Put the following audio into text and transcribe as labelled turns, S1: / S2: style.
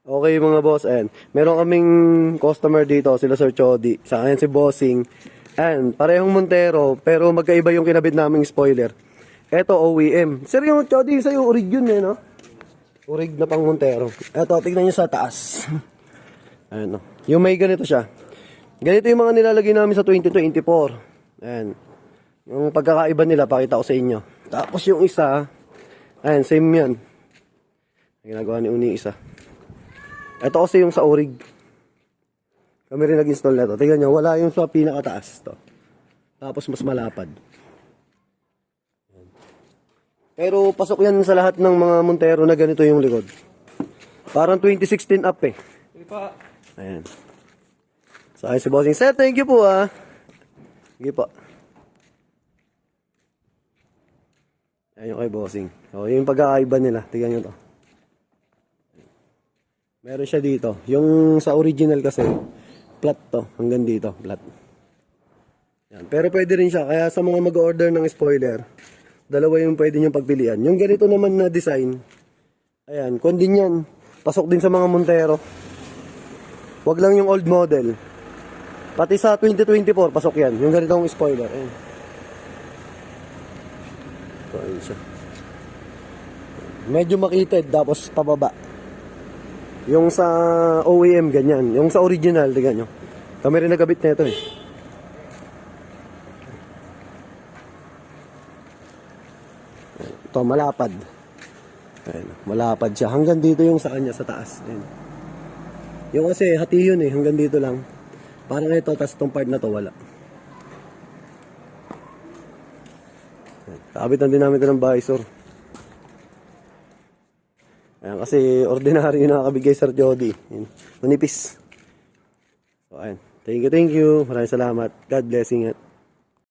S1: Okay mga boss, and meron kaming customer dito, sila Sir Chody. Sa akin si Bossing. And parehong Montero, pero magkaiba yung kinabit naming spoiler. Ito OEM. Sir, yung Chody sa'yo, orig yun eh, no? Orig na pang Montero. Ito, tignan nyo sa taas. Ayan, no? Yung may ganito siya. Ganito yung mga nilalagay namin sa 2024. Ayan. Yung pagkakaiba nila, pakita ko sa inyo. Tapos yung isa, ayan, same yan. Ginagawa ni Uni isa. Ito kasi yung sa Orig. Kami rin nag-install na ito. Tingnan nyo, wala yung sa pinakataas to. Tapos mas malapad. Pero pasok yan sa lahat ng mga Montero na ganito yung likod. Parang 2016 up eh. Ayan. So ayun si Bossing. Sir, thank you po ah. Sige po. Ayan yung kay Bossing. So yung pagkakaiba nila. Tingnan nyo to. Meron siya dito. Yung sa original kasi, flat to. Hanggang dito, flat. Yan. Pero pwede rin siya. Kaya sa mga mag-order ng spoiler, dalawa yung pwede nyo pagpilian. Yung ganito naman na design, ayan, kung din yan, pasok din sa mga Montero. Wag lang yung old model. Pati sa 2024, pasok yan. Yung ganitong spoiler. Ayan. So, ayun siya. Medyo makitid, tapos pababa. Yung sa OEM, ganyan. Yung sa original, tignan nyo. Kami rin nagkabit na ito eh. Ito, malapad. Ayan, malapad siya. Hanggang dito yung sa kanya, sa taas. Ayan. Yung kasi, hati yun eh. Hanggang dito lang. Parang ito, tas itong part na to, wala. Kabitan din namin ito ng visor. Ayan, kasi ordinary yung nakakabigay Sir Chody. Manipis. So, ayan. Thank you. Maraming salamat. God blessing it.